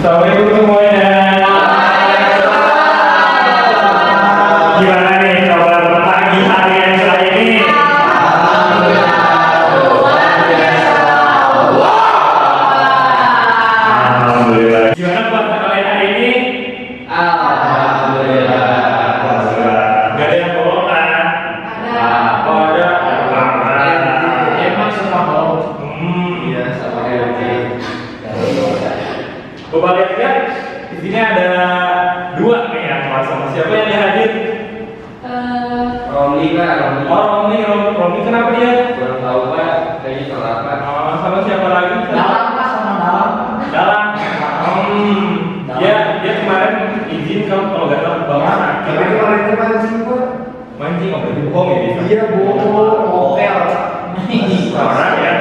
Assalamualaikum semuanya. Gimana nih kabar pagi hari yang cerah ini? Alhamdulillah. Gimana puasa kalian hari ini? Alhamdulillah. Gak ada yang bohong kan? Oh ada. Emang semua mau? Iya. Sama healthy. Coba lihat di sini ada dua nih yang sama. Siapa yang hadir? Romli Kak, Romli. Oh, Romi kenapa dia? Kurang tahu Pak, kayaknya telat Pak. Sama siapa lagi? Dalam. Dia kemarin izin kalau nggak salah bawa anak. Tapi kemarin itu mancing Pak. Mancing nggak boleh bohong ya dia. Iya bohong, motel. Orang ya.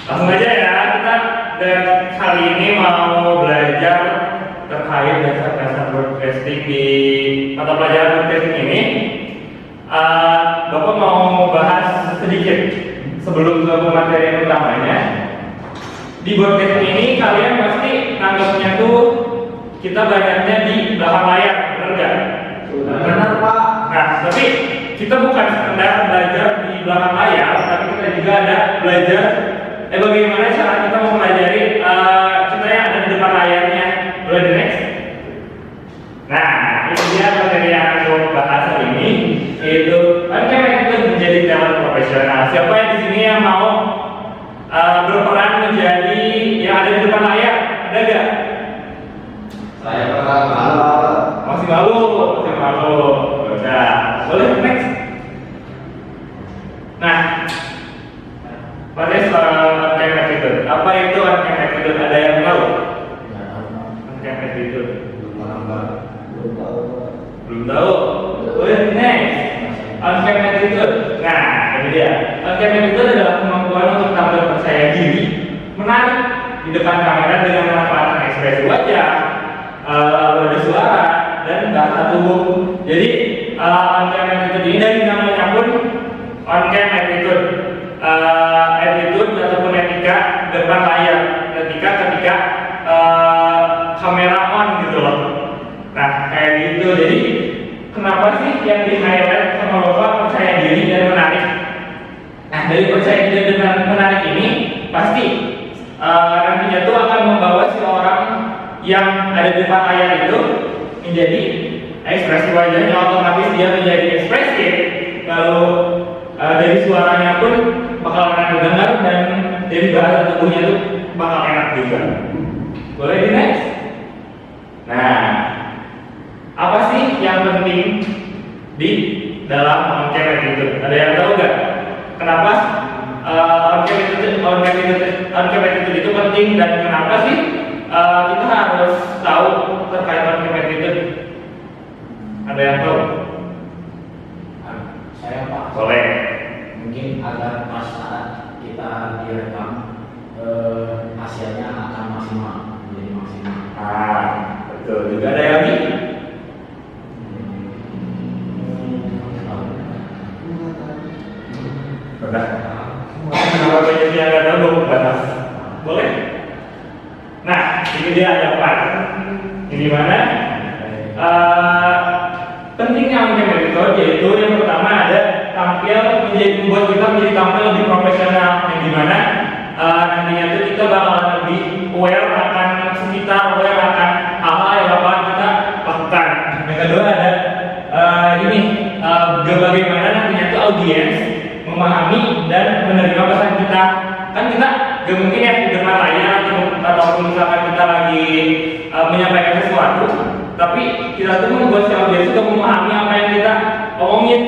Langsung aja ya, kita dan hari ini mau belajar terkait dasar-dasar broadcasting di mata pelajaran broadcasting ini. Bapak mau bahas sedikit sebelum ke materi utamanya. Di broadcasting ini kalian pasti nanggapnya tuh kita belajarnya di belakang layar, benar nggak? Benar Pak. Nah, tapi kita bukan sekedar belajar di belakang layar, tapi kita juga ada belajar bagaimana cara kita mempelajari kita yang ada di depan layarnya. Boleh di next? Nah, ini dia materi yang aku bahas hari ini, yaitu bagaimana kita menjadi talent profesional. Siapa yang di sini yang mau berperan menjadi yang ada di depan layar? Ada nggak? Saya pernah Masih malu. Udah, boleh next. Nah, pada on-cam attitude. Apa itu on-cam attitude? Ada yang tahu? On-cam attitude. Belum tahu. Boleh next. On-cam attitude. Nah, ini dia. On-cam attitude adalah kemampuan untuk tampil percaya diri, menarik di depan kamera dengan memanfaatkan ekspresi wajah, lalu ada suara dan bahasa tubuh. Jadi on-cam attitude ini dari namanya pun on-cam attitude, attitude ataupun etika depan layar, ketika kamera on gitu loh. Nah kayak gitu. Jadi kenapa sih yang di highlight sama bapak percaya diri dan menarik? Nah dari percaya diri dan menarik ini pasti nantinya tuh akan membawa si orang yang ada di depan layar itu menjadi ekspresi wajahnya otomatis dia menjadi ekspresif, lalu dari suaranya pun bakal enak didengar dan dari bahasa tubuhnya tuh bakal enak juga. Boleh di next? Nah, apa sih yang penting di dalam on-cam attitude? Ada yang tahu nggak? Kenapa on-cam attitude itu penting dan kenapa sih kita harus tahu terkait on-cam attitude? Ada yang tahu? Saya Pak, Boleh. mungkin agar pas saat kita direkam hasilnya akan maksimal, menjadi maksimal. Betul. Juga ada yang lagi? Udah. Kenapa banyak yang nggak tahu bahas? Boleh. Nah, ini dia ada part. Ini mana? Pentingnya on-cam attitude yaitu yang pertama ada membuat kita menjadi tampil lebih profesional, yang dimana nantinya itu kita bakalan lebih aware akan sekitar, aware akan hal-hal yang bakalan kita lakukan. Yang kedua ada bagaimana nantinya itu audiens memahami dan menerima pesan kita. Kan kita gak mungkin ya di depan layar ataupun misalkan kita lagi menyampaikan sesuatu, tapi kita tuh membuat si audiens itu memahami apa yang kita omongin.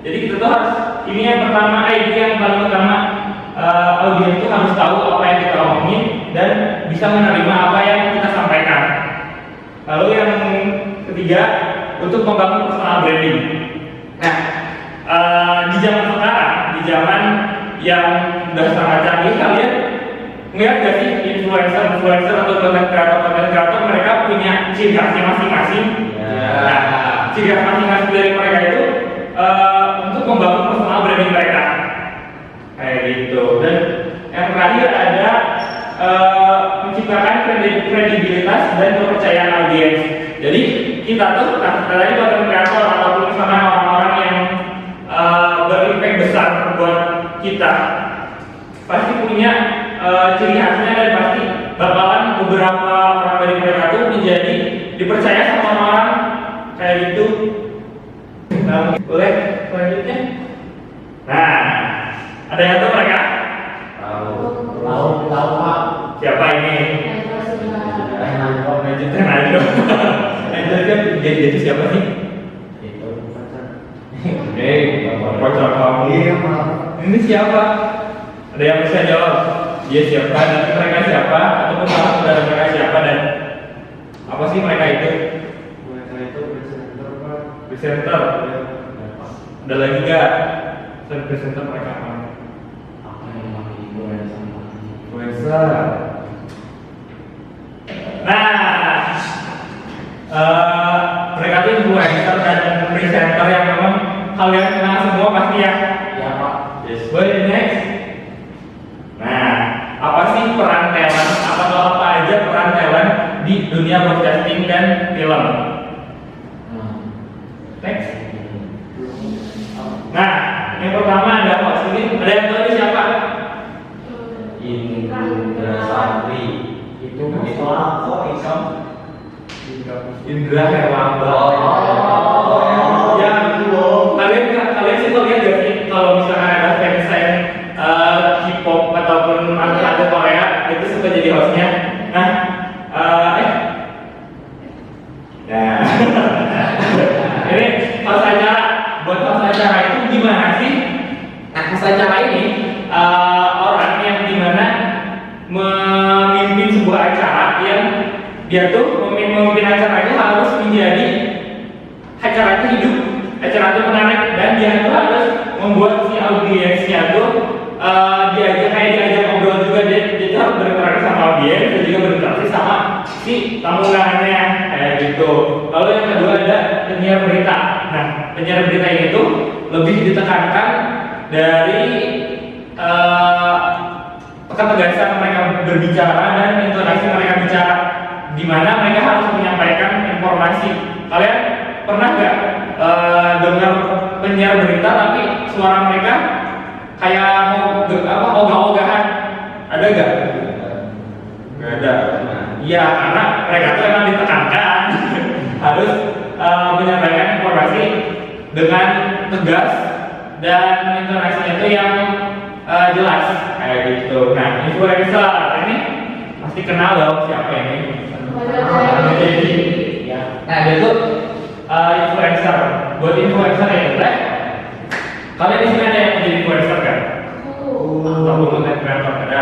Jadi kita tuh harus, ini yang pertama, ini yang paling utama, audiens itu harus tahu apa yang kita omongin dan bisa menerima apa yang kita sampaikan. Lalu yang ketiga, untuk membangun personal branding. Nah, di zaman sekarang, di zaman yang sudah sangat canggih, kalian ngeliat gak sih influencer atau konten kreator mereka punya ciri khasnya masing-masing. Nah, ciri khas masing-masing dari mereka itu untuk membangun personal branding mereka kayak gitu. Dan yang terakhir ada menciptakan kredibilitas dan kepercayaan audiens. Jadi kita tuh tadi konten kreator ataupun misalnya orang-orang yang berimpact besar buat kita pasti punya ciri khasnya dan pasti bakalan beberapa orang dari mereka tuh menjadi dipercaya sama orang kayak gitu. Nah, boleh selanjutnya. Nah, ada yang tahu mereka? Tahu Pak. Siapa ini? Lanjut. Jadi siapa sih? Itu Pocong kamu. Iya, maaf. Ini siapa? Ada yang bisa jawab? Dia siapa? Dan mereka siapa? Ataupun malah saudara mereka siapa? Dan apa sih mereka itu? Mereka itu presenter, Pak. Presenter. Ada lagi nggak? Presenter mereka apa? apa yang mau digoreng sama Influencer. Nah, mereka itu influencer dan presenter yang memang kalian kenal semua pasti ya. ya Pak. Yes. Boleh next. Nah, apa sih peran talent atau apa aja peran talent di dunia broadcasting dan film? Next. Nah, yang pertama ada host ini. Ada yang tahu ini siapa? Indra Safri. Itu apa? Kok Isam? Indra Herlambang. Oh. Ya, kalian sih lihat gak sih kalau misalnya ada fansign K-pop ataupun artis Korea itu suka jadi hostnya. Nah, nah, ini host acara. Buat host acara itu gimana sih? Nah, host acara ini orang yang dimana memimpin sebuah acara yang dia tuh memimpin acara itu harus menjadi acara itu hidup, acara itu menarik, dan dia tuh harus membuat si audiensnya tuh diajak ngobrol juga. Dia tuh harus berinteraksi sama audiens dan juga berinteraksi sama si tamu undangannya kayak gitu. Lalu yang kedua ada penyiar berita. Nah, penyiar berita ini tuh lebih ditekankan dari ketegasan mereka berbicara dan intonasi mereka bicara, di mana mereka harus menyampaikan informasi. Kalian pernah nggak dengar penyiar berita tapi suara mereka kayak mau ogah-ogahan? Ada nggak? Nggak ada. Iya, karena mereka tuh emang ditekankan harus menyampaikan informasi dengan tegas dan intonasinya itu yang jelas kayak gitu. Nah, influencer ini pasti kenal dong siapa ini. Jadi, Ya. nah dia tuh influencer. Buat influencer ya udah. Kalian di sini ada yang menjadi influencer kan? Ataupun content creator ada.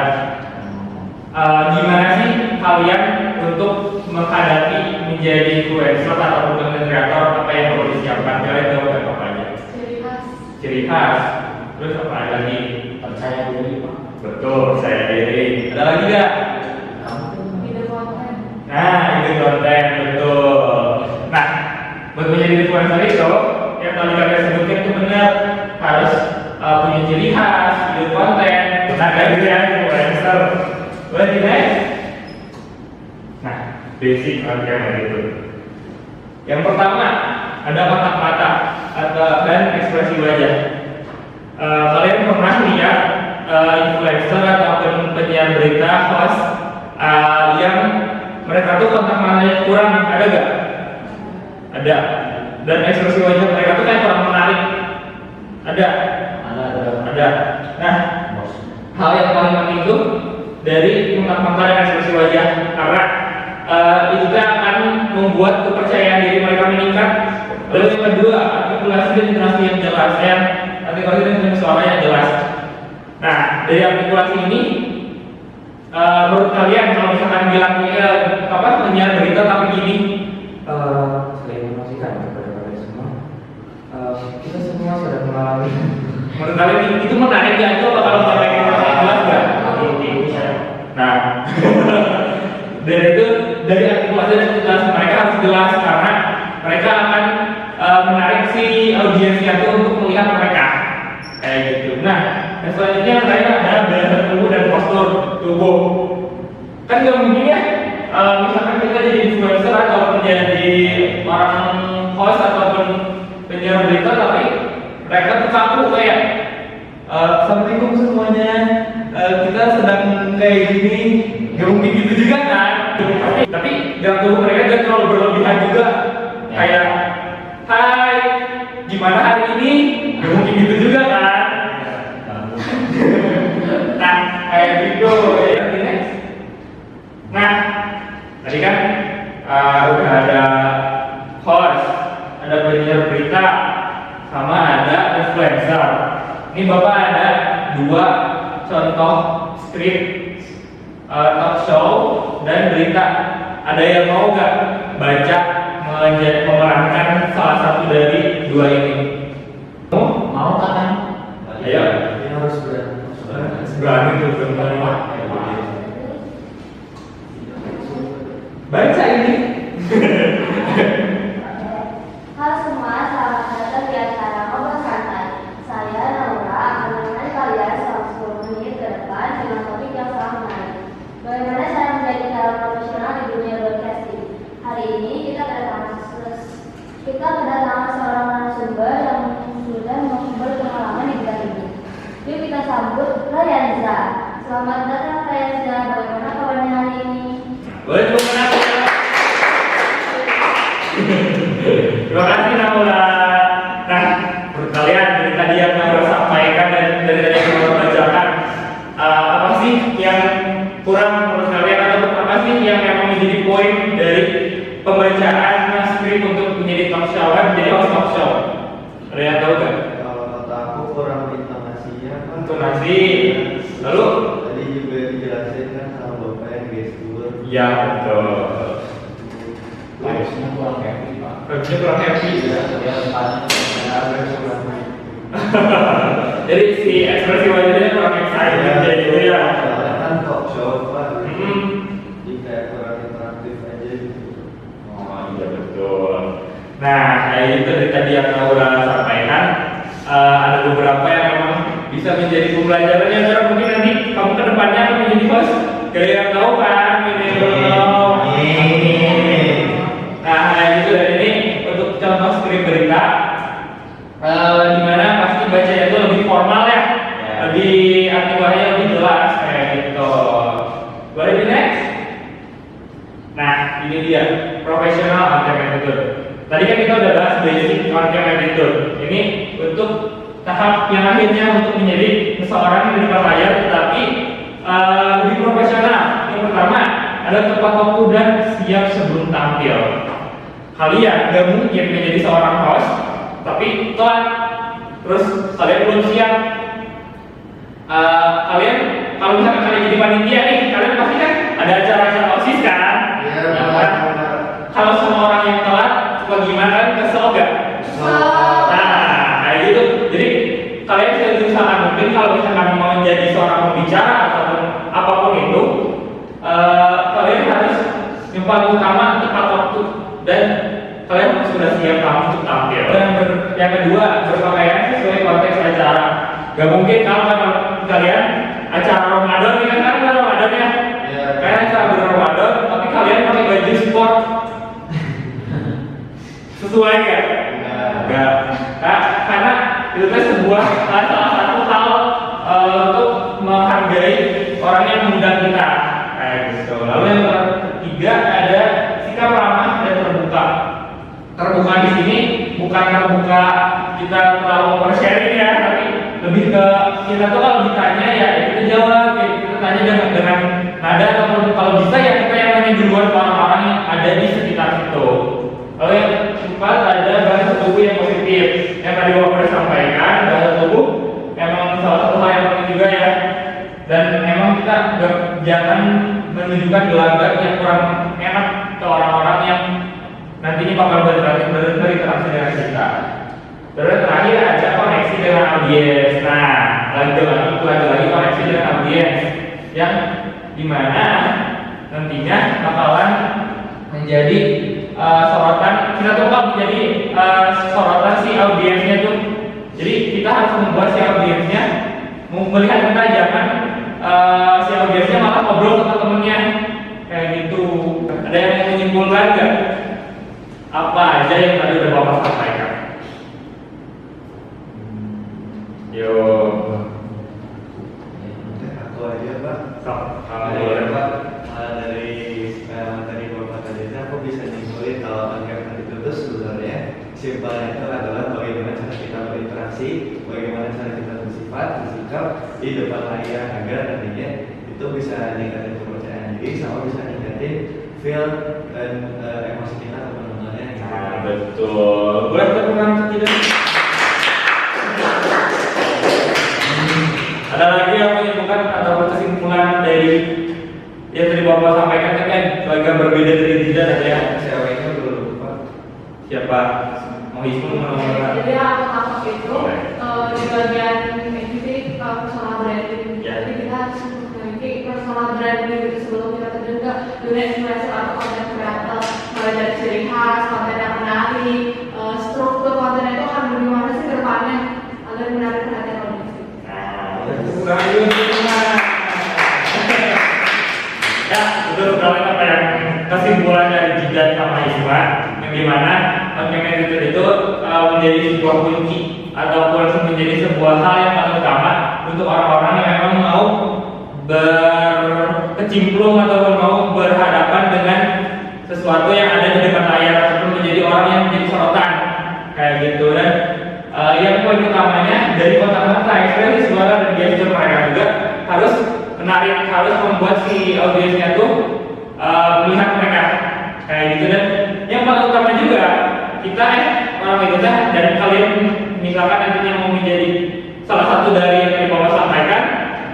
Gimana sih kalian untuk menghadapi menjadi influencer ataupun content creator? Apa yang perlu disiapkan? Kalian tahu apa aja? Ciri khas. Terus apa lagi? Percaya diri Pak. Betul, saya diri. Ada lagi nggak? Nah, ide konten, betul. Nah, buat menjadi influencer itu, yang tadi kalian sebutkan itu benar, harus punya ciri khas, ide konten. Nah, kayak gitu ya, influencer. Boleh di next? Nah, basic kayak gitu. Yang pertama, ada kontak mata dan ekspresi wajah. Kalian pernah lihat influencer ataupun penyiar berita host yang mereka tuh kontak matanya kurang, ada gak? Ada. Dan ekspresi wajah mereka tuh kayak kurang menarik. Ada. Ada. Nah, hal yang paling penting itu dari kontak mata dan ekspresi wajah, karena itu akan membuat kepercayaan diri mereka meningkat. Lalu yang kedua, artikulasi dan intonasi yang jelas, artikulasi dan suara yang jelas. Nah, dari artikulasi ini, menurut kalian kalau misalkan bilang penyiar berita tapi gini, Saya informasikan kepada kalian semua, kita semua sudah mengalami. menurut kalian itu menarik ya? Itu kalau sampai informasi yang jelas nggak? Nah, dari itu dari artikulasi dan intonasi mereka harus jelas karena mereka akan menarik si audiensnya itu untuk melihat mereka kayak gitu. Nah, yang selanjutnya mereka ada bahasa tubuh dan postur tubuh. Kan nggak mungkin ya, misalkan kita jadi influencer ataupun jadi orang host ataupun penyiar berita tapi mereka tuh kaku kayak Assalamualaikum semuanya, kita sedang kayak gini, nggak mungkin gitu juga kan? Tapi dalam tubuh mereka juga terlalu berlebihan juga, kayak Hai, gimana hari ini? Nggak mungkin gitu juga kan? Nah, kayak gitu ya. Nah, tadi kan udah ada host, ada penyiar berita, sama ada influencer. Ini Bapak ada 2 contoh skrip talk show dan berita. Ada yang mau nggak baca memerankan salah satu dari 2 ini? Mau kan? Ayo. Ini harus berani. Berani tuh sebenarnya. Baca ini. Halo semua, selamat datang di acara Ngobrol Santai. Saya Naura akan menemani kalian selama 10 menit ke depan dengan topik yang sangat menarik. Bagaimana cara menjadi calon profesional di dunia broadcasting? Hari ini kita kedatangan seorang narasumber yang sudah berpengalaman di bidang ini. Yuk kita sambut Rayanza. Selamat datang Rayanza. Bagaimana kabarnya hari ini? Boleh tepuk tangan. Terima kasih Naura. Nah, menurut kalian dari tadi yang Naura sampaikan dan dari tadi yang Naura bacakan, apa sih yang kurang menurut kalian atau apa sih yang memang menjadi poin dari pembacaan skrip untuk menjadi talk show menjadi host talk show? Ada yang tahu nggak? Kalau kata aku kurang intonasinya kan. Intonasi. Lalu? Tadi juga dijelasin kan sama bapak yang gestur. Ya betul. Vibes-nya kurang happy Pak. Vibes-nya kurang happy. Ya, dia tanya Agak kurang. Jadi si ekspresi wajahnya kurang excited jadi gitu ya. Soalnya kan talk show pak. Hmm. Jadi kayak kurang interaktif aja gitu. Oh iya betul. Nah, kayak itu dari tadi yang Naura sampaikan, ada beberapa yang memang bisa menjadi pembelajaran yang cara mungkin nanti kamu ke depannya akan menjadi host. Kayak yang tahu kan, ini belum. Nah, kayak gitu dan ini untuk contoh skrip berita, di mana pasti bacanya itu lebih formal ya, lebih artikelnya lebih jelas kayak gitu. Boleh di next? Nah, ini dia professional content editor. Tadi kan kita udah bahas basic content editor. Ini untuk tahap yang akhirnya untuk menjadi seseorang di depan layar, tetapi lebih profesional. Yang pertama ada tepat waktu dan siap sebelum tampil. Kalian gak mungkin menjadi seorang host, tapi telat. Terus kalian belum siap. Kalian kalau misalkan kalian jadi panitia nih, kalian pasti kan ada acara-acara OSIS kan? Iya. Yang kan? Kalau semua orang yang telat, suka gimana kan? Kesel gak? Nah, kayak gitu. Jadi kalian bisa berusaha mungkin kalau misalkan mau menjadi seorang pembicara ataupun apapun itu, kalian harus yang paling utama tepat waktu dan kalian sudah siap untuk tampil. Yang kedua, berpakaian sesuai konteks acara. Gak mungkin kalau kalian acara Ramadan ini kan Ramadan ya. Kalian acara bulan Ramadan, tapi kalian pakai baju sport. Sesuai gak? Enggak. Nah, karena itu kan sebuah salah satu hal untuk menghargai orang yang mengundang kita. Kayak gitu. Lalu yang ketiga ada sikap ramah dan terbuka. Terbuka di sini bukan terbuka kita terlalu sharing ya, tapi lebih ke kita tuh kalau ditanya ya kita jawab, ya kita tanya dengan nada ataupun kalau bisa ya kita yang nanya duluan ke orang-orang yang ada di sekitar situ. Lalu yang keempat ada bahasa tubuh yang positif. Yang tadi Bapak sudah sampaikan, bahasa tubuh memang salah satu hal yang penting juga ya. Dan memang kita jangan menunjukkan gelagat yang kurang enak ke orang-orang yang nantinya bakal berinteraksi dengan kita. Terus terakhir ada koneksi dengan audiens. Nah, lagi koneksi dengan audiens yang dimana nantinya bakalan menjadi sorotan. Kita tuh bakal menjadi sorotan si audiensnya tuh. Jadi kita harus membuat si audiensnya melihat kita, jangan si audiensnya malah ngobrol ke temennya. kesimpulan nggak? Apa aja yang tadi udah Bapak sampaikan? Yo, Aku aja Pak. sok, Dari boleh Pak. dari materi Bapak tadi aku bisa nyimpulin kalau anggapan itu tuh sebenarnya simpelnya itu adalah bagaimana cara kita berinteraksi, bagaimana cara kita bersifat, bersikap di depan layar agar nantinya itu bisa ningkatin kepercayaan diri sama bisa ningkatin feel dan emosi kita teman-temannya. Nah, betul. Boleh tepuk tangan tidak? Ada lagi yang menyimpulkan atau kesimpulan dari yang tadi Bapak sampaikan kan agak berbeda dari tidak ada ya? Ceweknya belum lupa. Siapa? Mau Ismu mau Jadi aku tangkap itu Boleh. di bagian ini personal branding. Ya. Jadi kita harus memiliki personal branding gitu sebelum kita terjun ke dunia influencer atau konten kreator. Mulai dari ciri khas, konten yang menarik, struktur konten itu akan bagaimana sih ke depannya agar menarik perhatian audiens. Kurang ya, betul sekali apa yang kesimpulan dari Jidat sama Isma yang dimana konten itu menjadi sebuah kunci ataupun menjadi sebuah hal yang paling utama untuk orang-orang yang memang mau berkecimplung ataupun mau berhadapan dengan sesuatu yang ada di depan layar ataupun menjadi orang yang menjadi sorotan kayak gitu. Dan yang poin utamanya dari kota-kota ekspresi suara dan gestur mereka juga harus menarik, harus membuat si audiensnya tuh melihat mereka kayak gitu. Dan yang paling utama juga kita orang itu dan kalian misalkan nantinya mau menjadi salah satu dari yang tadi Bapak sampaikan,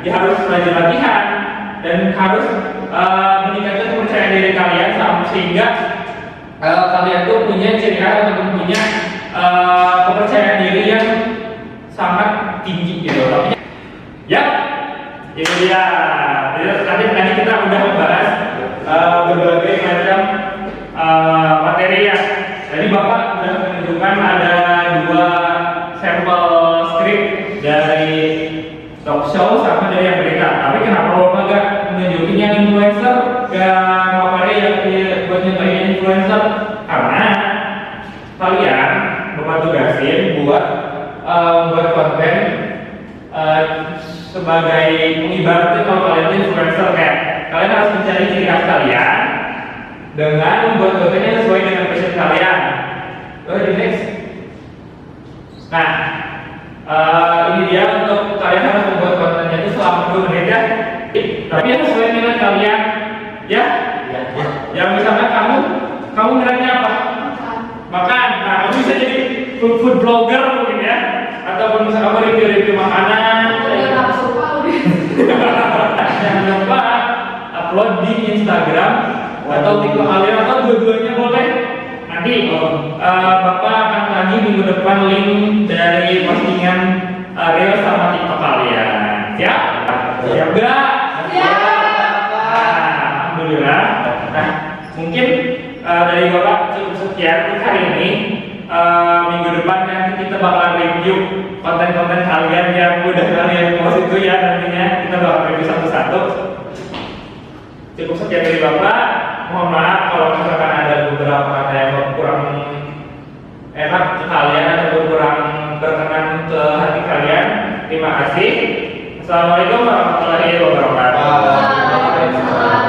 ya harus rajin latihan dan harus meningkatkan kepercayaan diri kalian sehingga kalian tuh punya ciri khas ataupun punya kepercayaan diri yang sangat tinggi gitu. Ya, ini dia. Jadi tadi kita udah membahas berbagai macam materi ya. Jadi Bapak sudah menunjukkan ada 2 sampel skrip dari talk show sama dari yang berita. Tapi kenapa Bapak gak menunjukin yang influencer? Gak Bapak yang buat nyobain influencer? Karena kalian Bapak tugasin buat buat konten sebagai mengibaratkan kalau kalian itu influencer kayak kalian harus mencari ciri khas kalian dengan membuat kontennya sesuai dengan passion kalian. Di next. Nah, ini dia untuk kalian harus membuat kontennya itu selama 2 menit ya. Tapi yang sesuai dengan kalian, ya. Yang misalkan kamu minatnya apa? Makan. Nah, kamu bisa jadi food blogger mungkin ya, ataupun misalkan kamu review makanan. Jangan lupa upload di Instagram atau TikTok kalian atau dua-duanya boleh. Nanti Bapak akan lagi minggu depan link dari postingan Reels sama TikTok kalian. Siap? Siap gak? Siap. Alhamdulillah. Nah, mungkin dari Bapak cukup sekian untuk hari ini. Minggu depan nanti kita bakalan review konten-konten kalian yang udah kalian post itu ya, nantinya kita bakal review satu-satu. Cukup sekian dari Bapak. Mohon maaf kalau misalkan ada beberapa kata yang kurang enak ke kalian atau kurang berkenan ke hati kalian. Terima kasih. Assalamualaikum warahmatullahi wabarakatuh. Waalaikumsalam.